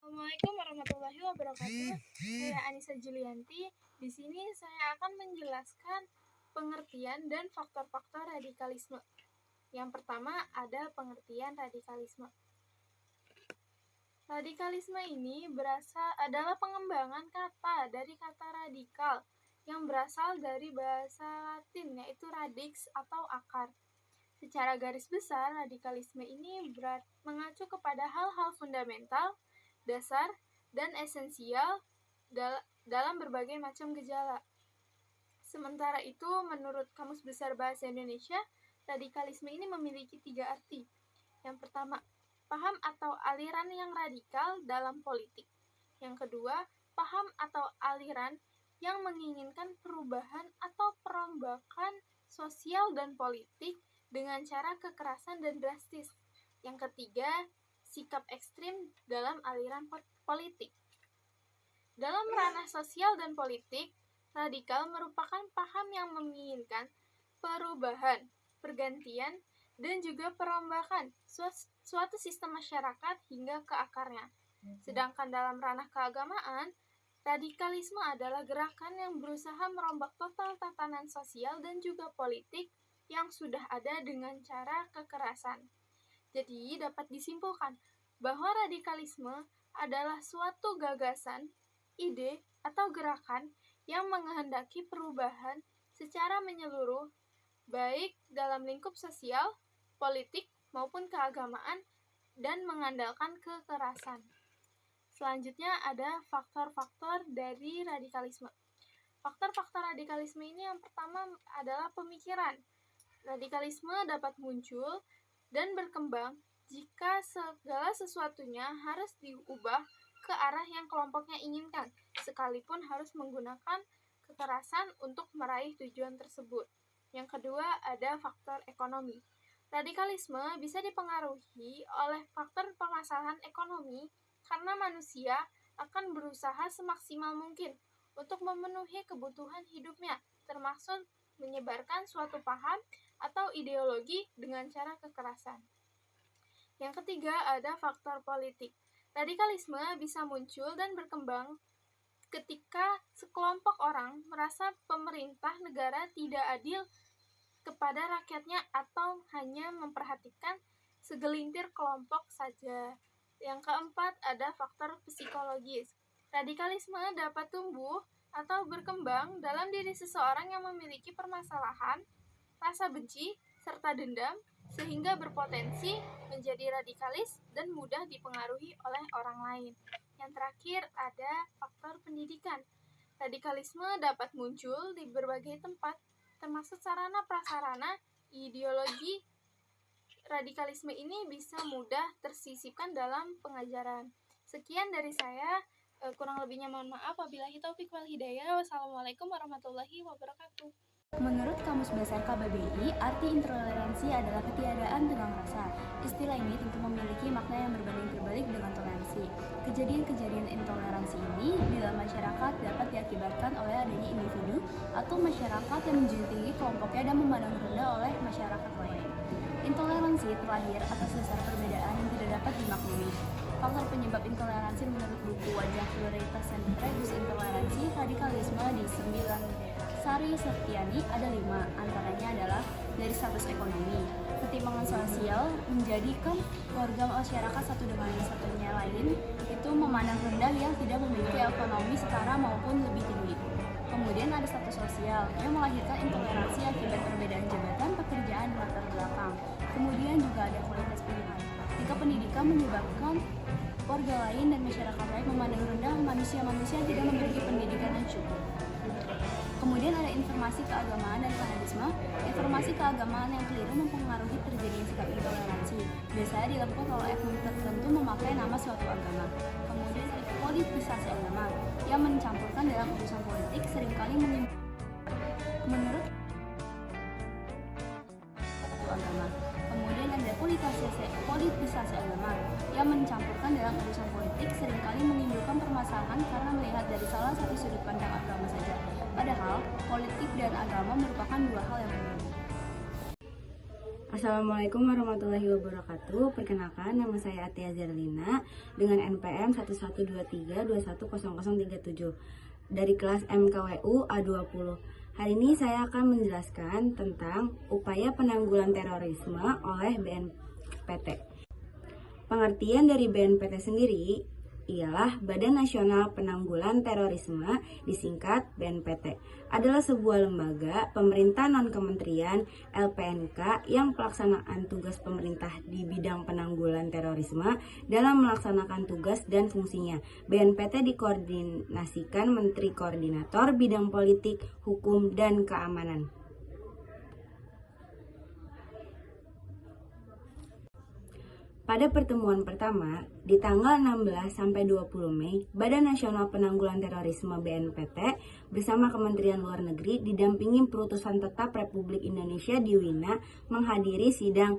Assalamualaikum warahmatullahi wabarakatuh. Saya Anissa Julianti. Di sini saya akan menjelaskan pengertian dan faktor-faktor radikalisme. Yang pertama ada pengertian radikalisme. Radikalisme ini adalah pengembangan kata dari kata radikal yang berasal dari bahasa Latin yaitu radix atau akar. Secara garis besar, radikalisme ini mengacu kepada hal-hal fundamental, dasar, dan esensial dalam berbagai macam gejala. Sementara itu, menurut Kamus Besar Bahasa Indonesia, radikalisme ini memiliki 3 arti. Yang pertama, paham atau aliran yang radikal dalam politik. Yang kedua, paham atau aliran yang menginginkan perubahan atau perombakan sosial dan politik dengan cara kekerasan dan drastis. Yang ketiga, sikap ekstrim dalam aliran politik. Dalam ranah sosial dan politik, radikal merupakan paham yang menginginkan perubahan, pergantian, dan juga perombakan suatu sistem masyarakat hingga ke akarnya. Sedangkan dalam ranah keagamaan, radikalisme adalah gerakan yang berusaha merombak total tatanan sosial dan juga politik yang sudah ada dengan cara kekerasan. Jadi, dapat disimpulkan bahwa radikalisme adalah suatu gagasan, ide, atau gerakan yang menghendaki perubahan secara menyeluruh, baik dalam lingkup sosial, politik, maupun keagamaan, dan mengandalkan kekerasan. Selanjutnya ada faktor-faktor dari radikalisme. Faktor-faktor radikalisme ini yang pertama adalah pemikiran. Radikalisme dapat muncul dan berkembang jika segala sesuatunya harus diubah ke arah yang kelompoknya inginkan, sekalipun harus menggunakan kekerasan untuk meraih tujuan tersebut. Yang kedua, ada faktor ekonomi. Radikalisme bisa dipengaruhi oleh faktor permasalahan ekonomi karena manusia akan berusaha semaksimal mungkin untuk memenuhi kebutuhan hidupnya, termasuk menyebarkan suatu paham atau ideologi dengan cara kekerasan. Yang ketiga, ada faktor politik. Radikalisme bisa muncul dan berkembang ketika sekelompok orang merasa pemerintah negara tidak adil kepada rakyatnya atau hanya memperhatikan segelintir kelompok saja. Yang keempat, ada faktor psikologis. Radikalisme dapat tumbuh atau berkembang dalam diri seseorang yang memiliki permasalahan, rasa benci, serta dendam, sehingga berpotensi menjadi radikalis dan mudah dipengaruhi oleh orang lain. Yang terakhir ada faktor pendidikan. Radikalisme dapat muncul di berbagai tempat, termasuk sarana prasarana. Ideologi radikalisme ini bisa mudah tersisipkan dalam pengajaran. Sekian dari saya, kurang lebihnya mohon maaf. Wabillahi taufik wal hidayah. Wassalamualaikum warahmatullahi wabarakatuh. Menurut Kamus Besar KBBI, arti intoleransi adalah ketiadaan tegang rasa. Istilah ini tentu memiliki makna yang berbanding terbalik dengan toleransi. Kejadian-kejadian intoleransi ini di dalam masyarakat dapat diakibatkan oleh adanya individu atau masyarakat yang menjunjung tinggi kelompoknya dan memandang rendah oleh masyarakat lain. Intoleransi terlahir atas dasar perbedaan yang tidak dapat dimaklumi. Faktor penyebab intoleransi menurut buku Wajah Pluralitas dan Rebus Intoleransi Radikalisme di 9 Sari Septiani ada 5, antaranya adalah dari status ekonomi. Ketimpangan sosial menjadikan warga masyarakat satu dengan yang satunya lain itu memandang rendah yang tidak memiliki ekonomi setara maupun lebih tinggi. Kemudian ada status sosial yang melahirkan intoleransi akibat perbedaan jabatan, pekerjaan, dan latar belakang. Kemudian juga ada kualitas pendidikan. Jika pendidikan menyebabkan warga lain dan masyarakat lain memandang rendah manusia-manusia yang tidak memiliki pendidikan yang cukup. Kemudian ada informasi keagamaan dan fanatisme. Informasi keagamaan yang keliru mempengaruhi terjadinya sikap intoleransi. Biasanya dilakukan oleh oknum tertentu memakai nama suatu agama. Kemudian ada politisasi agama yang mencampurkan dalam urusan politik seringkali menurut suatu agama. Kemudian ada politisasi agama yang mencampurkan dalam urusan politik seringkali menimbulkan permasalahan karena melihat dari salah satu sudut pandang agama saja. Padahal, politik dan agama merupakan dua hal yang berbeda. Assalamualaikum warahmatullahi wabarakatuh. Perkenalkan, nama saya Atia Zerlina dengan NPM 1123210037 dari kelas MKWU A20. Hari ini saya akan menjelaskan tentang upaya penanggulangan terorisme oleh BNPT. Pengertian dari BNPT sendiri ialah Badan Nasional Penanggulangan Terorisme, disingkat BNPT, adalah sebuah lembaga pemerintah non-kementerian LPNK yang pelaksanaan tugas pemerintah di bidang penanggulangan terorisme dalam melaksanakan tugas dan fungsinya. BNPT dikoordinasikan Menteri Koordinator Bidang Politik, Hukum, dan Keamanan. Pada pertemuan pertama, di tanggal 16 sampai 20 Mei, Badan Nasional Penanggulangan Terorisme BNPT bersama Kementerian Luar Negeri didampingi Perutusan Tetap Republik Indonesia di Wina menghadiri sidang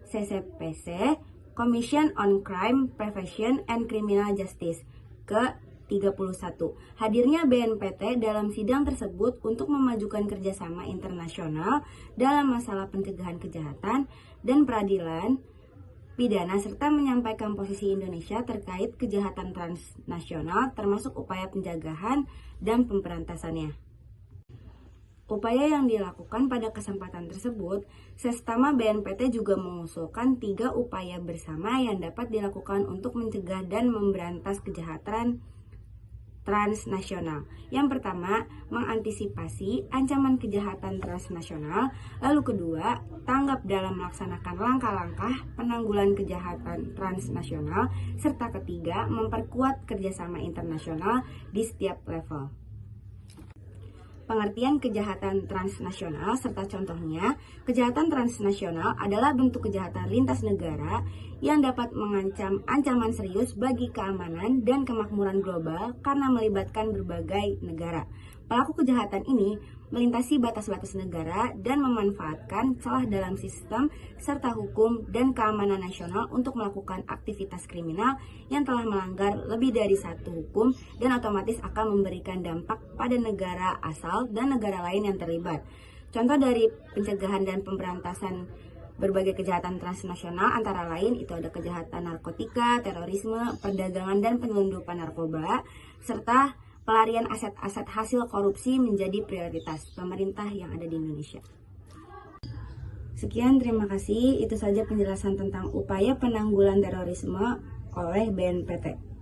CCPC Commission on Crime Prevention and Criminal Justice ke-31. Hadirnya BNPT dalam sidang tersebut untuk memajukan kerjasama internasional dalam masalah pencegahan kejahatan dan peradilan pidana serta menyampaikan posisi Indonesia terkait kejahatan transnasional termasuk upaya pencegahan dan pemberantasannya. Upaya yang dilakukan pada kesempatan tersebut, Sestama BNPT juga mengusulkan 3 upaya bersama yang dapat dilakukan untuk mencegah dan memberantas kejahatan transnasional. Yang pertama, mengantisipasi ancaman kejahatan transnasional. Lalu kedua, tanggap dalam melaksanakan langkah-langkah penanggulangan kejahatan transnasional. Serta ketiga, memperkuat kerjasama internasional di setiap level. Pengertian kejahatan transnasional serta contohnya, kejahatan transnasional adalah bentuk kejahatan lintas negara yang dapat mengancam ancaman serius bagi keamanan dan kemakmuran global karena melibatkan berbagai negara. Pelaku kejahatan ini melintasi batas-batas negara dan memanfaatkan celah dalam sistem serta hukum dan keamanan nasional untuk melakukan aktivitas kriminal yang telah melanggar lebih dari satu hukum dan otomatis akan memberikan dampak pada negara asal dan negara lain yang terlibat. Contoh dari pencegahan dan pemberantasan berbagai kejahatan transnasional antara lain itu ada kejahatan narkotika, terorisme, perdagangan dan penyelundupan narkoba, serta pelarian aset-aset hasil korupsi menjadi prioritas pemerintah yang ada di Indonesia. Sekian, terima kasih. Itu saja penjelasan tentang upaya penanggulangan terorisme oleh BNPT.